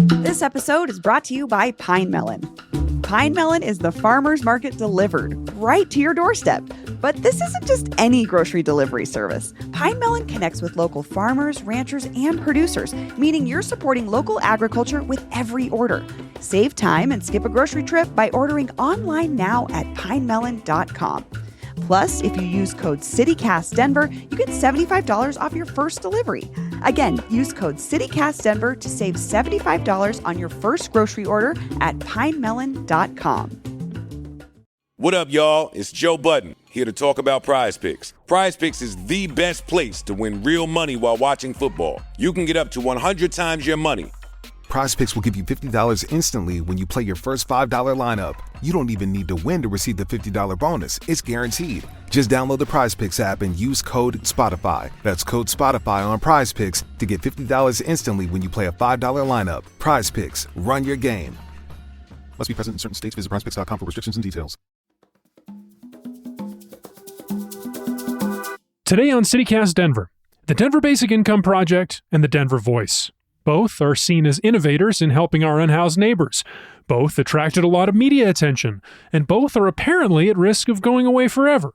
This episode is brought to you by Pine Melon. Pine Melon is the farmer's market delivered right to your doorstep. But this isn't just any grocery delivery service. Pine Melon connects with local farmers, ranchers, and producers, meaning you're supporting local agriculture with every order. Save time and skip a grocery trip by ordering online now at pinemelon.com. Plus, if you use code CityCastDenver, you get $75 off your first delivery. Again, use code CityCastDenver to save $75 on your first grocery order at pinemelon.com. What up, y'all? It's Joe Budden, here to talk about Prize Picks. Prize Picks is the best place to win real money while watching football. You can get up to 100 times your money. Prize Picks will give you $50 instantly when you play your first $5 lineup. You don't even need to win to receive the $50 bonus. It's guaranteed. Just download the Prize Picks app and use code SPOTIFY. That's code SPOTIFY on Prize Picks to get $50 instantly when you play a $5 lineup. Prize Picks. Run your game. Must be present in certain states. Visit prizepicks.com for restrictions and details. Today on CityCast Denver, the Denver Basic Income Project and the Denver Voice. Both are seen as innovators in helping our unhoused neighbors. Both attracted a lot of media attention, and both are apparently at risk of going away forever.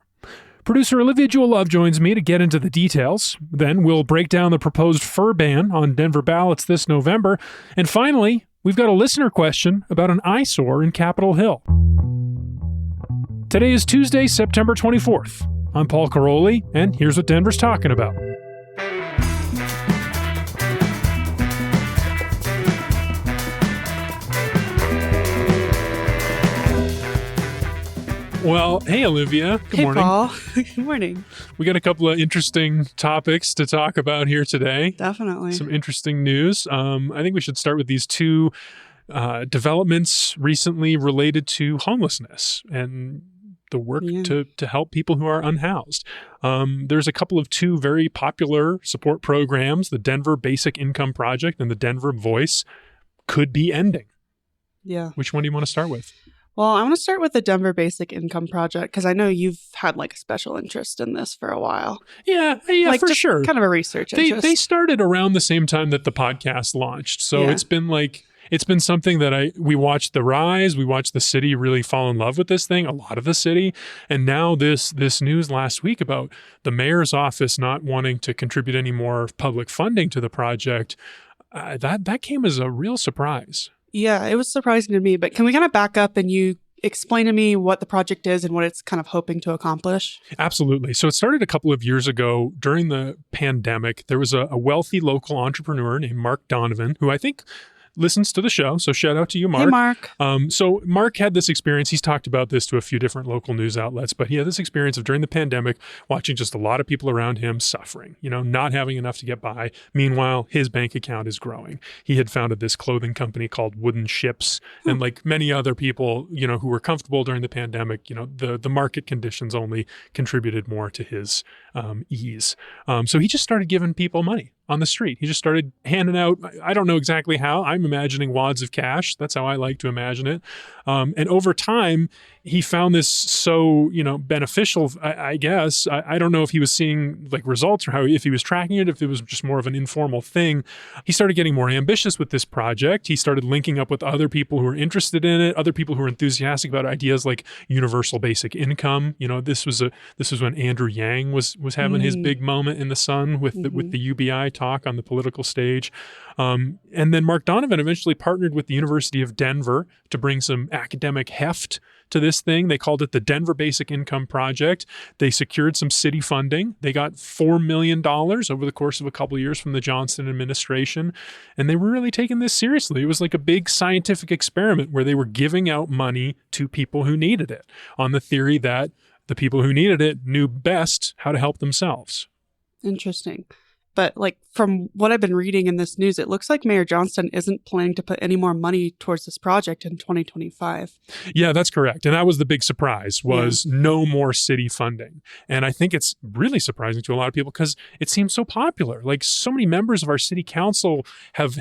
Producer Olivia Jewell-Love joins me to get into the details. Then we'll break down the proposed fur ban on Denver ballots this November. And finally, we've got a listener question about an eyesore in Capitol Hill. Today is Tuesday, September 24th. I'm Paul Caroli, and here's what Denver's talking about. Well, hey, Olivia. Good morning. Hey, Paul. Good morning. We got a couple of interesting topics to talk about here today. Definitely. Some interesting news. I think we should start with these two developments recently related to homelessness and the work to help people who are unhoused. There's a couple of two very popular support programs, the Denver Basic Income Project and the Denver Voice, could be ending. Yeah. Which one do you want to start with? Well, I want to start with the Denver Basic Income Project because I know you've had like a special interest in this for a while. Yeah, like, for just sure. Kind of a research interest. They started around the same time that the podcast launched. So Yeah. it's been something that we watched the rise. We watched the city really fall in love with this thing, a lot of the city. And now this news last week about the mayor's office not wanting to contribute any more public funding to the project, that came as a real surprise. Yeah, it was surprising to me. But can we kind of back up and you explain to me what the project is and what it's kind of hoping to accomplish? Absolutely. So it started a couple of years ago during the pandemic. There was a wealthy local entrepreneur named Mark Donovan, who I think listens to the show. So shout out to you, Mark. Hey, Mark. So Mark had this experience. He's talked about this to a few different local news outlets, but he had this experience of during the pandemic, watching just a lot of people around him suffering, not having enough to get by. Meanwhile, his bank account is growing. He had founded this clothing company called Wooden Ships. And like many other people, who were comfortable during the pandemic, the market conditions only contributed more to his ease. So he just started giving people money on the street. He just started handing out, I don't know exactly how, I'm imagining wads of cash. That's how I like to imagine it. And over time, he found this so, beneficial, I guess. I don't know if he was seeing like results or if he was tracking it, if it was just more of an informal thing. He started getting more ambitious with this project. He started linking up with other people who were interested in it, other people who were enthusiastic about ideas like universal basic income. This was when Andrew Yang was having his big moment in the sun with the UBI talk on the political stage. And then Mark Donovan eventually partnered with the University of Denver to bring some academic heft to this thing. They called it the Denver Basic Income Project. They secured some city funding. They got $4 million over the course of a couple of years from the Johnson administration. And they were really taking this seriously. It was like a big scientific experiment where they were giving out money to people who needed it on the theory that the people who needed it knew best how to help themselves. Interesting. But like from what I've been reading in this news, it looks like Mayor Johnston isn't planning to put any more money towards this project in 2025. Yeah, that's correct. And that was the big surprise, was no more city funding. And I think it's really surprising to a lot of people because it seems so popular. Like so many members of our city council have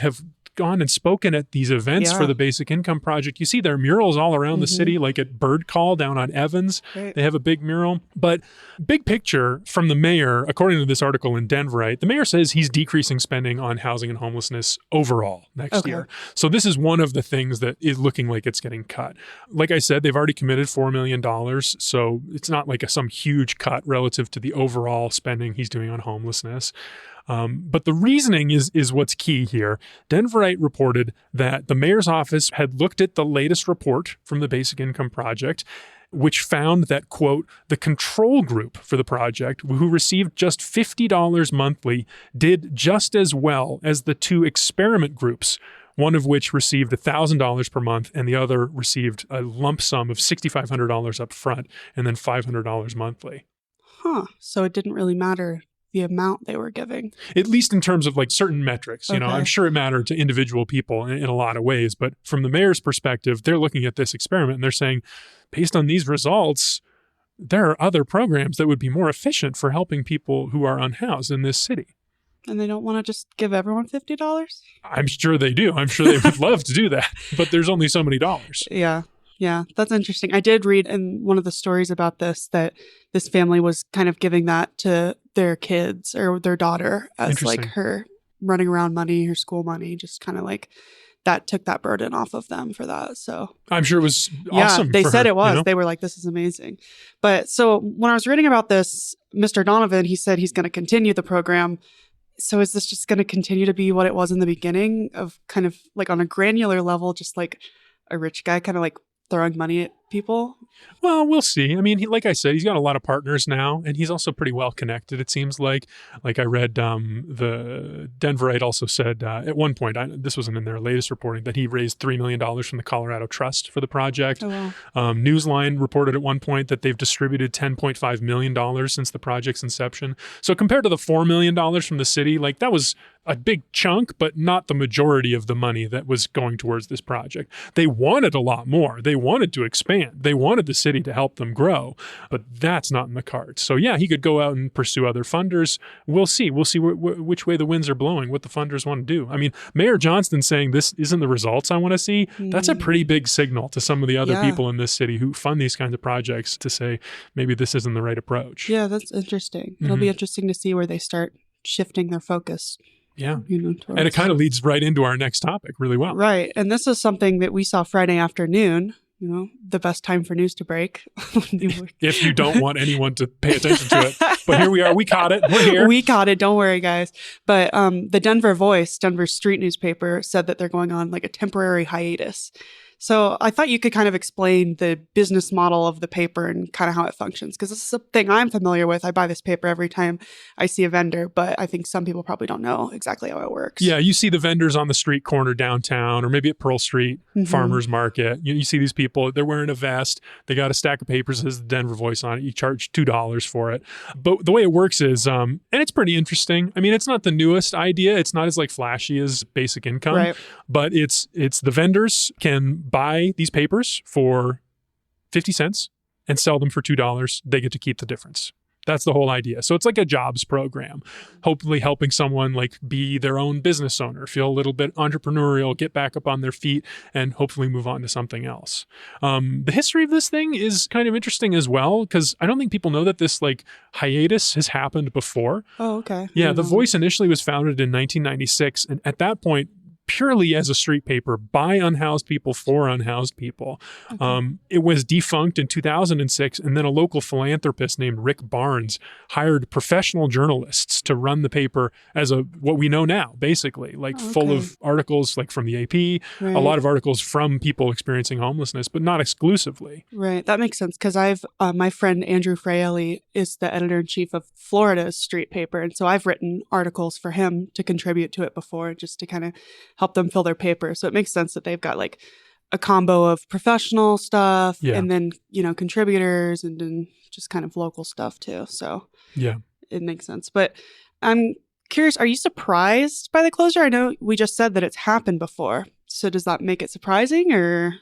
gone and spoken at these events for the Basic Income Project. You see their murals all around the city, like at Bird Call down on Evans. Right. They have a big mural. But big picture from the mayor, according to this article in Denverite, the mayor says he's decreasing spending on housing and homelessness overall next year. So this is one of the things that is looking like it's getting cut. Like I said, they've already committed $4 million. So it's not like some huge cut relative to the overall spending he's doing on homelessness. But the reasoning is what's key here. Denverite reported that the mayor's office had looked at the latest report from the Basic Income Project, which found that, quote, the control group for the project, who received just $50 monthly, did just as well as the two experiment groups, one of which received $1,000 per month and the other received a lump sum of $6,500 up front and then $500 monthly. So it didn't really matter the amount they were giving. At least in terms of like certain metrics, you know, I'm sure it mattered to individual people in a lot of ways, but from the mayor's perspective, they're looking at this experiment and they're saying, based on these results, there are other programs that would be more efficient for helping people who are unhoused in this city. And they don't want to just give everyone $50? I'm sure they do. I'm sure they would love to do that, but there's only so many dollars. Yeah, that's interesting. I did read in one of the stories about this that this family was kind of giving that to their kids or their daughter as like her running around money, her school money, just kind of like that took that burden off of them for that. So I'm sure it was awesome. Yeah, they said her, it was. You know? They were like, this is amazing. But so when I was reading about this, Mr. Donovan, he said he's going to continue the program. So is this just going to continue to be what it was in the beginning of kind of like on a granular level, just like a rich guy kind of like throwing money at people? Well, we'll see. I mean, like I said, he's got a lot of partners now, and he's also pretty well connected, it seems like. Like I read the Denverite also said at one point, this wasn't in their latest reporting, that he raised $3 million from the Colorado Trust for the project. Oh, wow. Newsline reported at one point that they've distributed $10.5 million since the project's inception. So compared to the $4 million from the city, like that was a big chunk, but not the majority of the money that was going towards this project. They wanted a lot more. They wanted to expand. They wanted the city to help them grow, but that's not in the cards. So yeah, he could go out and pursue other funders. We'll see. We'll see which way the winds are blowing, what the funders want to do. I mean, Mayor Johnston saying this isn't the results I want to see, that's a pretty big signal to some of the other people in this city who fund these kinds of projects to say, maybe this isn't the right approach. Yeah, that's interesting. It'll be interesting to see where they start shifting their focus. Yeah. And it kind of leads right into our next topic really well. Right. And this is something that we saw Friday afternoon, you know, the best time for news to break. If you don't want anyone to pay attention to it. But here we are. We caught it. We're here. We caught it. Don't worry, guys. But the Denver Voice, Denver's street newspaper, said that they're going on like a temporary hiatus. So I thought you could kind of explain the business model of the paper and kind of how it functions, because this is something I'm familiar with. I buy this paper every time I see a vendor, but I think some people probably don't know exactly how it works. Yeah, you see the vendors on the street corner downtown, or maybe at Pearl Street Farmers Market. You see these people, they're wearing a vest. They got a stack of papers that has the Denver Voice on it. You charge $2 for it. But the way it works is, and it's pretty interesting. I mean, it's not the newest idea. It's not as like flashy as Basic Income, right. But it's the vendors can buy these papers for 50 cents and sell them for $2. They get to keep the difference. That's the whole idea. So it's like a jobs program, hopefully helping someone like be their own business owner, feel a little bit entrepreneurial, get back up on their feet, and hopefully move on to something else. The history of this thing is kind of interesting as well, because I don't think people know that this like hiatus has happened before. Oh, okay. Yeah, The Voice initially was founded in 1996, and at that point, purely as a street paper by unhoused people for unhoused people. Okay. It was defunct in 2006, and then a local philanthropist named Rick Barnes hired professional journalists to run the paper as what we know now, basically, like full of articles like from the AP, a lot of articles from people experiencing homelessness, but not exclusively. Right. That makes sense, because I've my friend Andrew Fraley is the editor-in-chief of Florida's street paper, and so I've written articles for him to contribute to it before, just to kind of help them fill their paper. So it makes sense that they've got like a combo of professional stuff and then, you know, contributors and then just kind of local stuff too. So yeah, it makes sense. But I'm curious, are you surprised by the closure? I know we just said that it's happened before. So does that make it surprising or?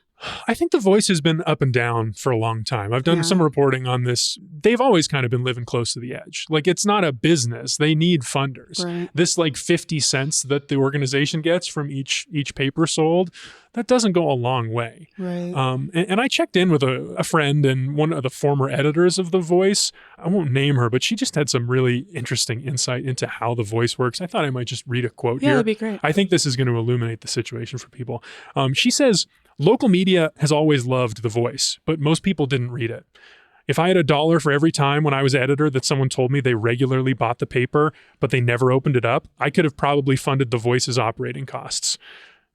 I think The Voice has been up and down for a long time. I've done some reporting on this. They've always kind of been living close to the edge. Like, it's not a business. They need funders. Right. This like 50 cents that the organization gets from each paper sold, that doesn't go a long way. Right. And I checked in with a friend and one of the former editors of The Voice. I won't name her, but she just had some really interesting insight into how The Voice works. I thought I might just read a quote here. Yeah, that'd be great. I think this is going to illuminate the situation for people. She says, local media has always loved The Voice, but most people didn't read it. If I had $1 for every time when I was editor that someone told me they regularly bought the paper, but they never opened it up, I could have probably funded The Voice's operating costs.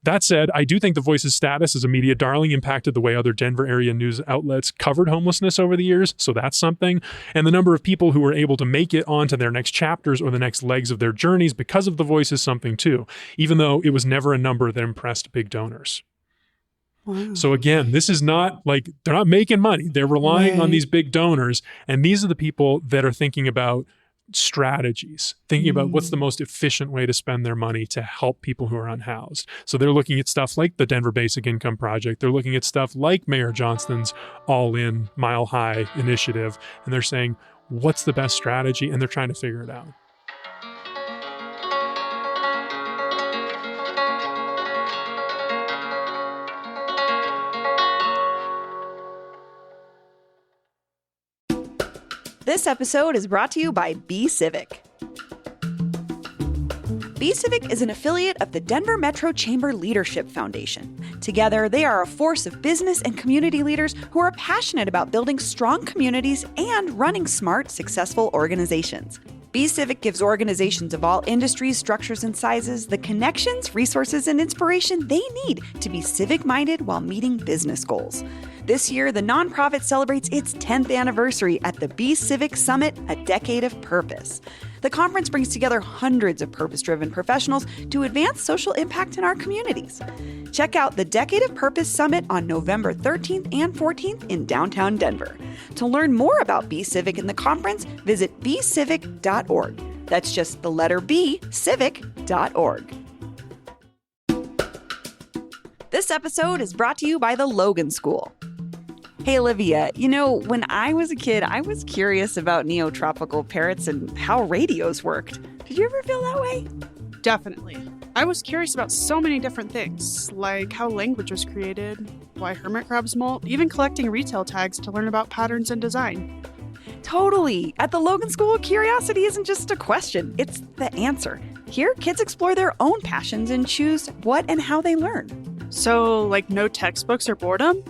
That said, I do think The Voice's status as a media darling impacted the way other Denver area news outlets covered homelessness over the years, so that's something. And the number of people who were able to make it onto their next chapters or the next legs of their journeys because of The Voice is something too, even though it was never a number that impressed big donors. Wow. So again, this is not like they're not making money. They're relying on these big donors. And these are the people that are thinking about strategies, thinking about what's the most efficient way to spend their money to help people who are unhoused. So they're looking at stuff like the Denver Basic Income Project. They're looking at stuff like Mayor Johnston's All In Mile High initiative. And they're saying, what's the best strategy? And they're trying to figure it out. This episode is brought to you by Be Civic. Be Civic is an affiliate of the Denver Metro Chamber Leadership Foundation. Together, they are a force of business and community leaders who are passionate about building strong communities and running smart, successful organizations. Be Civic gives organizations of all industries, structures, and sizes the connections, resources, and inspiration they need to be civic-minded while meeting business goals. This year, the nonprofit celebrates its 10th anniversary at the Be Civic Summit, A Decade of Purpose. The conference brings together hundreds of purpose-driven professionals to advance social impact in our communities. Check out the Decade of Purpose Summit on November 13th and 14th in downtown Denver. To learn more about Be Civic and the conference, visit becivic.org. That's just the letter B, civic.org. This episode is brought to you by the Logan School. Hey, Olivia, you know, when I was a kid, I was curious about neotropical parrots and how radios worked. Did you ever feel that way? Definitely. I was curious about so many different things, like how language was created, why hermit crabs molt, even collecting retail tags to learn about patterns and design. Totally. At the Logan School, curiosity isn't just a question, it's the answer. Here, kids explore their own passions and choose what and how they learn. So, like no textbooks or boredom?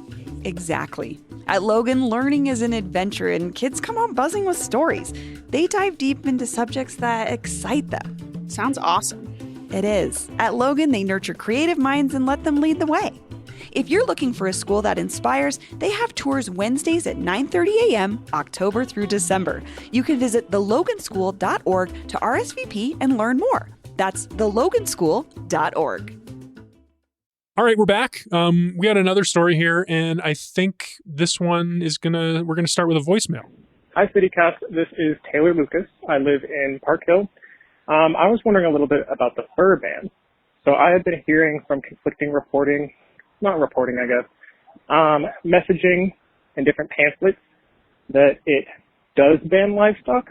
Exactly. At Logan, learning is an adventure and kids come home buzzing with stories. They dive deep into subjects that excite them. Sounds awesome. It is. At Logan, they nurture creative minds and let them lead the way. If you're looking for a school that inspires, they have tours Wednesdays at 9:30 a.m., October through December. You can visit theloganschool.org to RSVP and learn more. That's theloganschool.org. All right, we're back. We got another story here, and I think this one is we're gonna start with a voicemail. Hi, CityCast. This is Taylor Lucas. I live in Park Hill. I was wondering a little bit about the fur ban. So I had been hearing from conflicting messaging in different pamphlets that it does ban livestock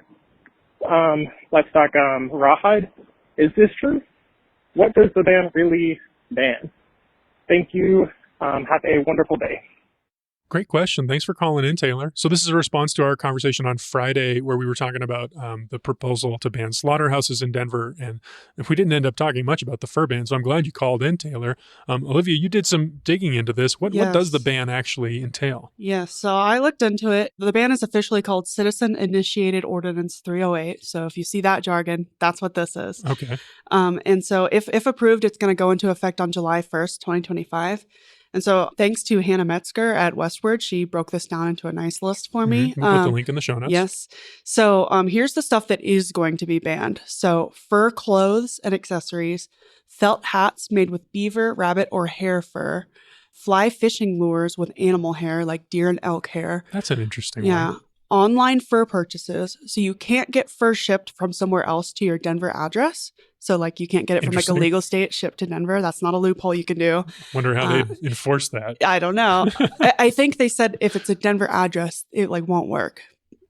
rawhide. Is this true? What does the ban really ban? Thank you. Have a wonderful day. Great question. Thanks for calling in, Taylor. So this is a response to our conversation on Friday where we were talking about the proposal to ban slaughterhouses in Denver. And we didn't end up talking much about the fur ban. So I'm glad you called in, Taylor. Olivia, you did some digging into this. What does the ban actually entail? Yes. So I looked into it. The ban is officially called Citizen Initiated Ordinance 308. So if you see that jargon, that's what this is. Okay. And so if approved, it's going to go into effect on July 1st, 2025. And so thanks to Hannah Metzger at Westward, she broke this down into a nice list for me. We'll put the link in the show notes. Yes. So here's the stuff that is going to be banned. So fur clothes and accessories, felt hats made with beaver, rabbit, or hare fur, fly fishing lures with animal hair like deer and elk hair. That's an interesting one. Yeah. Online fur purchases. So you can't get fur shipped from somewhere else to your Denver address. So like you can't get it from like a Interesting. legal state shipped to Denver. That's not a loophole you can do. Wonder how they enforce that. I don't know. I think they said if it's a Denver address, it like won't work.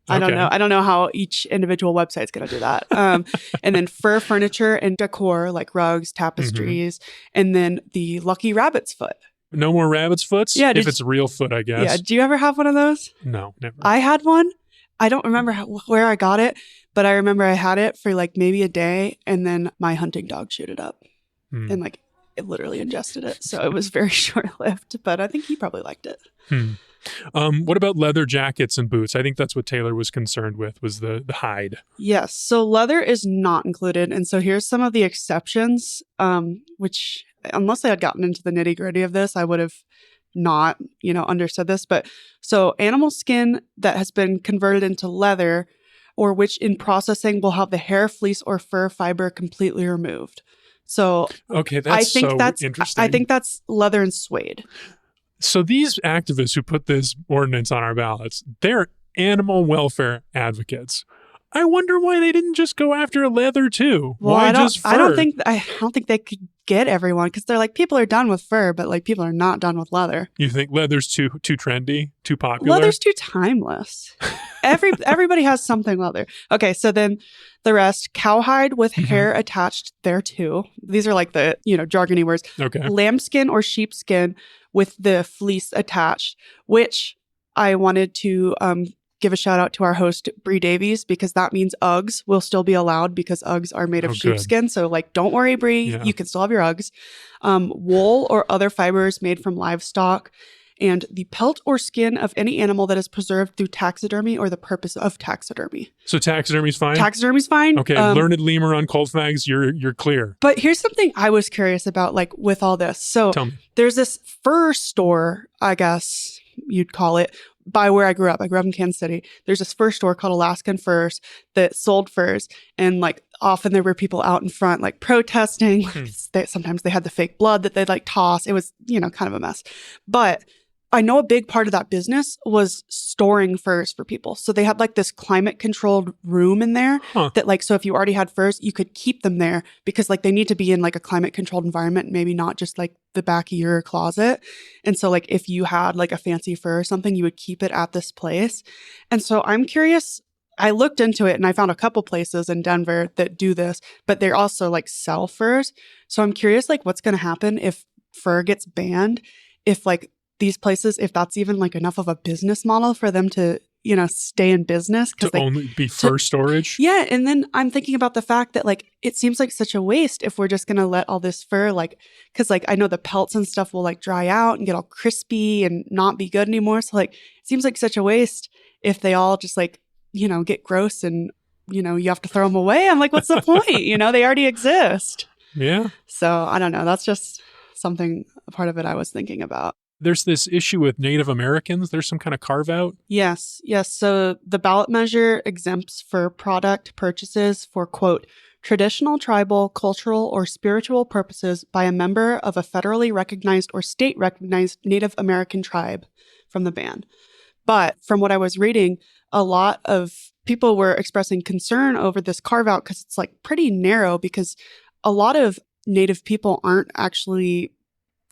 I don't Okay. know. I don't know how each individual website's going to do that. And then fur furniture and decor like rugs, tapestries, and then the Lucky Rabbit's Foot. No more rabbit's foots? Yeah, If did- it's a real foot, I guess. Yeah. Do you ever have one of those? No, never. I had one. I don't remember where I got it, but I remember I had it for like maybe a day, and then my hunting dog chewed it up Hmm. and like it literally ingested it. So it was very short lived, but I think he probably liked it. What about leather jackets and boots? I think that's what Taylor was concerned with, was the hide. Yes. So leather is not included. And so here's some of the exceptions, which unless I had gotten into the nitty gritty of this, I would have not, understood this. But so animal skin that has been converted into leather or which in processing will have the hair, fleece, or fur fiber completely removed. So Okay, that's interesting. I think that's leather and suede. So these activists who put this ordinance on our ballots, they're animal welfare advocates. I wonder why they didn't just go after leather too. Well, Why just fur? I don't think they could get everyone because they're like people are done with fur, but like people are not done with leather. You think leather's too trendy, too popular? Leather's too timeless. Everybody has something leather. Okay, so then the rest: cowhide with hair attached thereto. These are like the jargony words. Okay. Lambskin or sheepskin with the fleece attached, which I wanted to give a shout out to our host, Bree Davies, because that means Uggs will still be allowed because Uggs are made of Oh, good. sheepskin. So like, don't worry, Bree, Yeah. you can still have your Uggs. Wool or other fibers made from livestock, and the pelt or skin of any animal that is preserved through taxidermy or the purpose of taxidermy. So taxidermy's fine? Taxidermy's fine. Okay, learned lemur on Colfax, you're clear. But here's something I was curious about, like with all this. So Tell me. there's this fur store, I guess you'd call it, by where I grew up. I grew up in Kansas City. There's this fur store called Alaskan Furs that sold furs. And like often there were people out in front like protesting. Sometimes they had the fake blood that they'd like toss. It was, kind of a mess. But I know a big part of that business was storing furs for people. So they had like this climate controlled room in there that like, so if you already had furs, you could keep them there because like they need to be in like a climate controlled environment, maybe not just like the back of your closet. And so like if you had like a fancy fur or something, you would keep it at this place. And so I'm curious, I looked into it and I found a couple places in Denver that do this, but they also like sell furs. So I'm curious like what's going to happen if fur gets banned, if like these places, if that's even like enough of a business model for them to, stay in business. To only be fur storage? Yeah. And then I'm thinking about the fact that like, it seems like such a waste if we're just going to let all this fur, like, cause like, I know the pelts and stuff will like dry out and get all crispy and not be good anymore. So like, it seems like such a waste if they all just like, get gross and, you have to throw them away. I'm like, what's the point? They already exist. Yeah. So I don't know. That's just something, a part of it I was thinking about. There's this issue with Native Americans. There's some kind of carve out. Yes. So the ballot measure exempts fur product purchases for, quote, traditional, tribal, cultural, or spiritual purposes by a member of a federally recognized or state recognized Native American tribe from the ban. But from what I was reading, a lot of people were expressing concern over this carve out because it's like pretty narrow because a lot of Native people aren't actually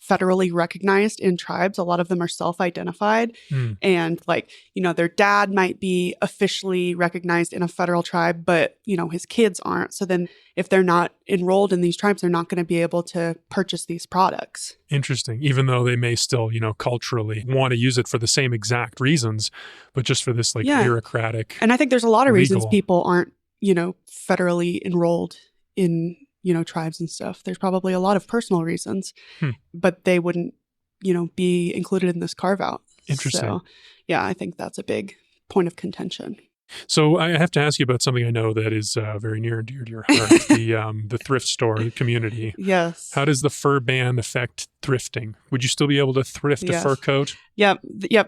federally recognized in tribes. A lot of them are self-identified and like, their dad might be officially recognized in a federal tribe, but, his kids aren't. So then if they're not enrolled in these tribes, they're not going to be able to purchase these products. Interesting. Even though they may still, culturally want to use it for the same exact reasons, but just for this like bureaucratic. And I think there's a lot of reasons legal. people aren't, federally enrolled in tribes and stuff. There's probably a lot of personal reasons, but they wouldn't, be included in this carve out. Interesting. So, yeah, I think that's a big point of contention. So I have to ask you about something I know that is very near and dear to your heart, the thrift store community. Yes. How does the fur ban affect thrifting? Would you still be able to thrift a fur coat? Yep.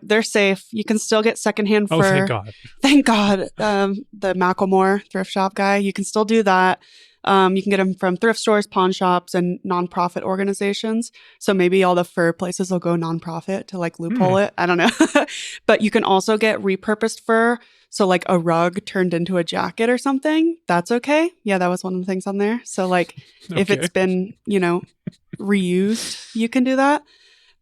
They're safe. You can still get secondhand fur. Oh, thank God. Thank God. The Macklemore thrift shop guy, you can still do that. You can get them from thrift stores, pawn shops, and nonprofit organizations. So maybe all the fur places will go nonprofit to like loophole it. I don't know. But you can also get repurposed fur. So like a rug turned into a jacket or something. That's okay. Yeah, that was one of the things on there. So like if it's been, reused, you can do that.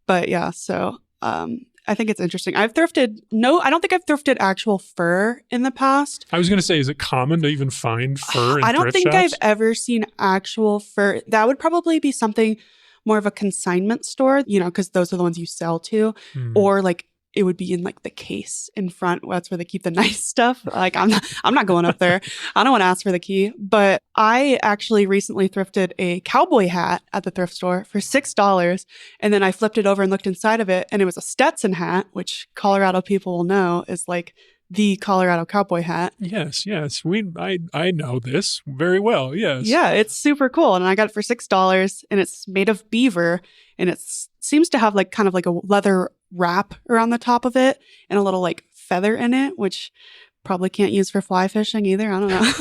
But yeah, so I think it's interesting. I don't think I've thrifted actual fur in the past. I was going to say, is it common to even find fur in I don't thrift think shops? I've ever seen actual fur. That would probably be something more of a consignment store, because those are the ones you sell to. Or like it would be in like the case in front. That's where they keep the nice stuff. Like I'm not going up there. I don't want to ask for the key. But I actually recently thrifted a cowboy hat at the thrift store for $6. And then I flipped it over and looked inside of it. And it was a Stetson hat, which Colorado people will know is like the Colorado cowboy hat. Yes. I know this very well. Yes. Yeah, it's super cool. And I got it for $6 and it's made of beaver. And it seems to have like kind of like a leather wrap around the top of it and a little like feather in it, which probably can't use for fly fishing either. I don't know.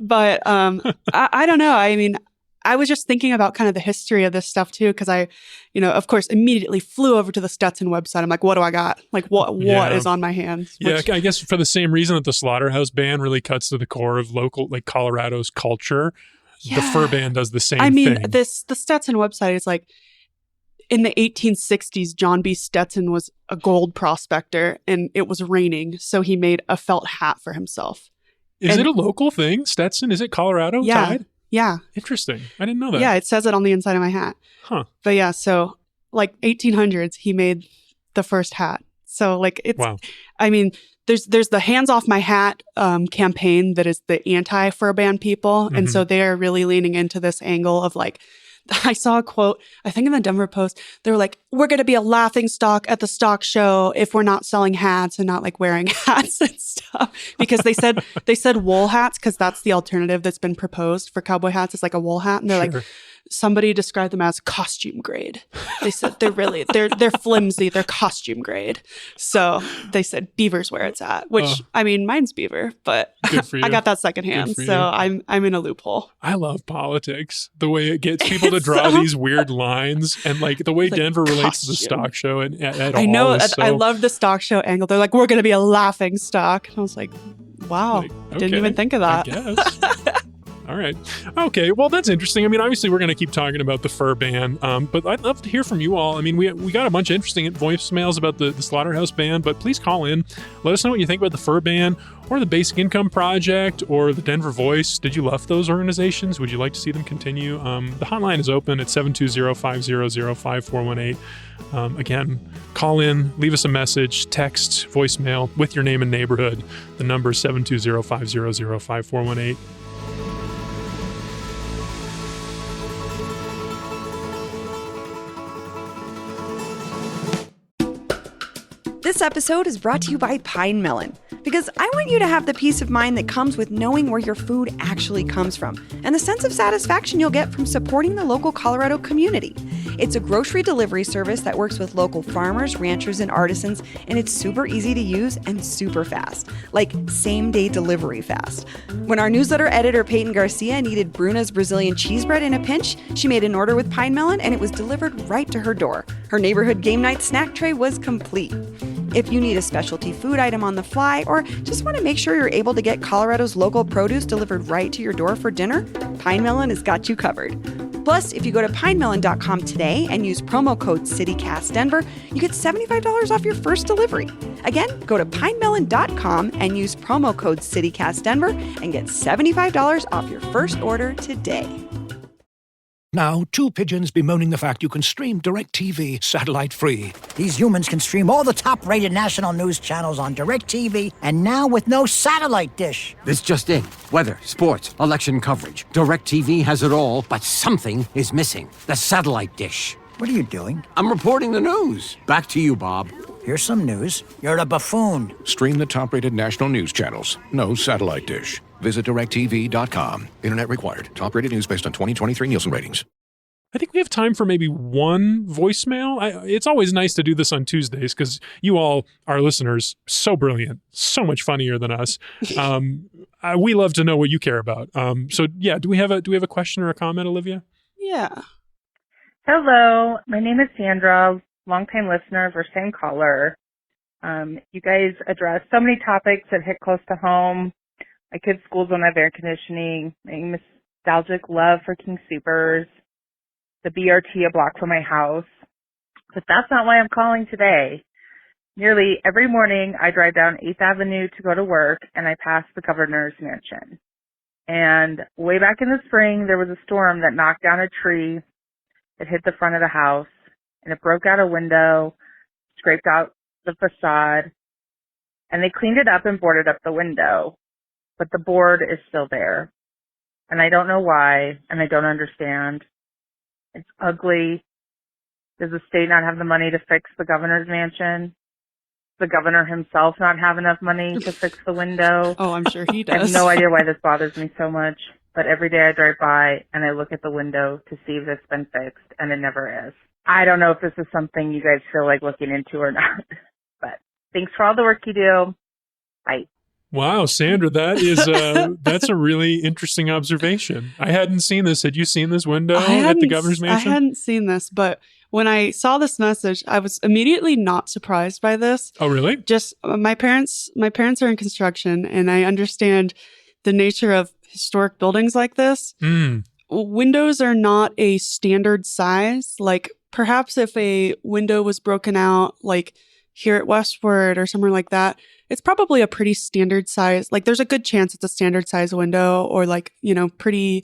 But I don't know. I mean, I was just thinking about kind of the history of this stuff too, because I, of course, immediately flew over to the Stetson website. I'm like, what do I got? Like, what is on my hands? Yeah, I guess for the same reason that the slaughterhouse ban really cuts to the core of local, like Colorado's culture, the fur ban does the same thing. I mean, the Stetson website is like, in the 1860s, John B. Stetson was a gold prospector and it was raining. So he made a felt hat for himself. Is it a local thing, Stetson? Is it Colorado tied? Yeah. Interesting. I didn't know that. Yeah, it says it on the inside of my hat. Huh. But yeah, so like 1800s, he made the first hat. So like it's, wow. I mean, there's the Hands Off My Hat campaign that is the anti-fur ban people. And so they're really leaning into this angle of like, I saw a quote, I think in the Denver Post, they were like, we're going to be a laughing stock at the stock show if we're not selling hats and not like wearing hats and stuff. Because they said wool hats because that's the alternative that's been proposed for cowboy hats. It's like a wool hat. And they're like, somebody described them as costume grade. They said they're flimsy. They're costume grade. So they said beaver's where it's at, which I mean, mine's beaver, but I got that secondhand. So I'm in a loophole. I love politics. The way it gets people to draw these weird lines and like the way Denver relates to the stock show and at all. I know. I love the stock show angle. They're like, we're going to be a laughing stock. And I was like, wow, didn't even think of that. I guess. All right. Okay. Well, that's interesting. I mean, obviously, we're going to keep talking about the fur ban, but I'd love to hear from you all. I mean, we got a bunch of interesting voicemails about the slaughterhouse ban, but please call in. Let us know what you think about the fur ban or the Basic Income Project or the Denver Voice. Did you love those organizations? Would you like to see them continue? The hotline is open at 720-500-5418. Again, call in, leave us a message, text, voicemail with your name and neighborhood. The number is 720-500-5418. This episode is brought to you by Pine Melon, because I want you to have the peace of mind that comes with knowing where your food actually comes from and the sense of satisfaction you'll get from supporting the local Colorado community. It's a grocery delivery service that works with local farmers, ranchers, and artisans, and it's super easy to use and super fast, like same-day delivery fast. When our newsletter editor Peyton Garcia needed Bruna's Brazilian cheese bread in a pinch, she made an order with Pine Melon and it was delivered right to her door. Her neighborhood game night snack tray was complete. If you need a specialty food item on the fly or just want to make sure you're able to get Colorado's local produce delivered right to your door for dinner, Pine Melon has got you covered. Plus, if you go to pinemelon.com today and use promo code CityCastDenver, you get $75 off your first delivery. Again, go to pinemelon.com and use promo code CityCastDenver and get $75 off your first order today. Now, two pigeons bemoaning the fact you can stream DirecTV satellite-free. These humans can stream all the top-rated national news channels on DirecTV, and now with no satellite dish. This just in. Weather, sports, election coverage. DirecTV has it all, but something is missing. The satellite dish. What are you doing? I'm reporting the news. Back to you, Bob. Here's some news. You're a buffoon. Stream the top-rated national news channels. No satellite dish. Visit DirecTV.com. Internet required. Top-rated news based on 2023 Nielsen ratings. I think we have time for maybe one voicemail. It's always nice to do this on Tuesdays because you all, our listeners, so brilliant, so much funnier than us. We love to know what you care about. So yeah, do we have a question or a comment, Olivia? Yeah. Hello, my name is Sandra, longtime listener, first time caller. You guys address so many topics that hit close to home. My kids' schools don't have air conditioning. My nostalgic love for King Soopers. The BRT a block from my house. But that's not why I'm calling today. Nearly every morning I drive down 8th Avenue to go to work and I pass the governor's mansion. And way back in the spring there was a storm that knocked down a tree. It hit the front of the house and it broke out a window, scraped out the facade, and they cleaned it up and boarded up the window. But the board is still there. And I don't know why, and I don't understand. It's ugly. Does the state not have the money to fix the governor's mansion? The governor himself not have enough money to fix the window? Oh, I'm sure he I have does. no idea why this bothers me so much, but every day I drive by and I look at the window to see if it's been fixed, and it never is. I don't know if this is something you guys feel like looking into or not, but thanks for all the work you do. Bye. Wow, Sandra, that is that's a really interesting observation. I hadn't seen this. Had you seen this window at the governor's mansion? I hadn't seen this, but when I saw this message, I was immediately not surprised by this. Oh, really? Just my parents are in construction, and I understand the nature of historic buildings like this. Windows are not a standard size. Like perhaps if a window was broken out, like here at Westward or somewhere like that, it's probably a pretty standard size. Like there's a good chance it's a standard size window, or like, you know, pretty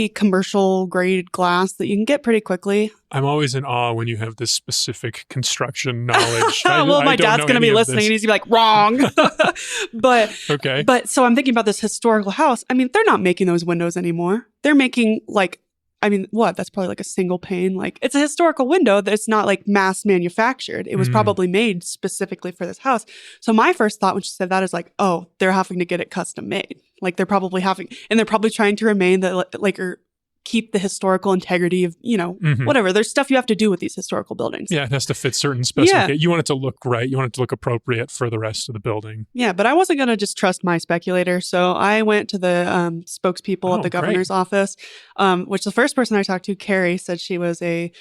commercial grade glass that you can get pretty quickly. I'm always in awe when you have this specific construction knowledge. Well, my dad's going to be listening and he's going to be like, wrong. But okay. But so I'm thinking about this historical house. I mean, they're not making those windows anymore. They're making that's probably like a single pane. Like it's a historical window that's not like mass manufactured. It was probably made specifically for this house. So my first thought when she said that is like, oh, they're having to get it custom made. Like they're probably trying to remain or keep the historical integrity of, you know, whatever. There's stuff you have to do with these historical buildings. Yeah, it has to fit certain specifications. You want it to look right. You want it to look appropriate for the rest of the building. Yeah, but I wasn't going to just trust my speculator. So I went to the spokespeople at the governor's office, which the first person I talked to, Carrie, said she was a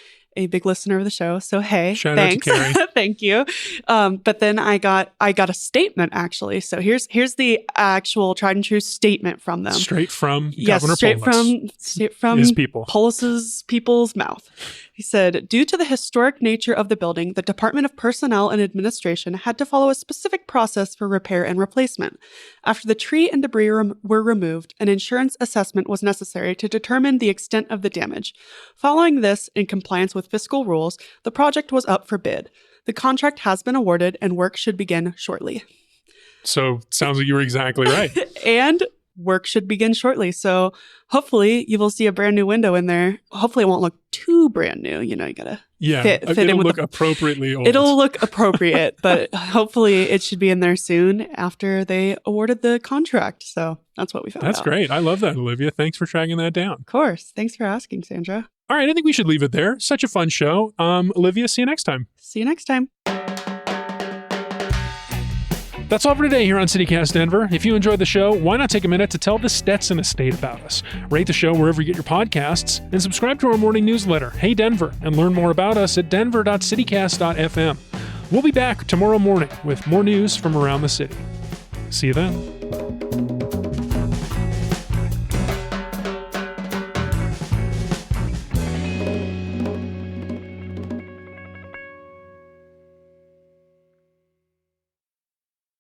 big listener of the show. So, hey, shout thanks. out to Carrie. Thank you. But then I got a statement actually. So here's the actual tried and true statement from them. Straight from Governor Polis. Straight from his people. Polis's people's mouth. He said, due to the historic nature of the building, the Department of Personnel and Administration had to follow a specific process for repair and replacement. After the tree and debris were removed, an insurance assessment was necessary to determine the extent of the damage. Following this, in compliance with fiscal rules, the project was up for bid. The contract has been awarded and work should begin shortly. So, sounds like you were exactly right. And work should begin shortly. So hopefully you will see a brand new window in there. Hopefully it won't look too brand new. You know, you got to fit it'll in with look appropriately old. It'll look appropriate, but hopefully it should be in there soon after they awarded the contract. So that's what we found out. That's great. I love that, Olivia. Thanks for tracking that down. Of course. Thanks for asking, Sandra. All right. I think we should leave it there. Such a fun show. Olivia, see you next time. See you next time. That's all for today here on CityCast Denver. If you enjoyed the show, why not take a minute to tell the Stetson Estate about us? Rate the show wherever you get your podcasts, and subscribe to our morning newsletter, Hey Denver, and learn more about us at denver.citycast.fm. We'll be back tomorrow morning with more news from around the city. See you then.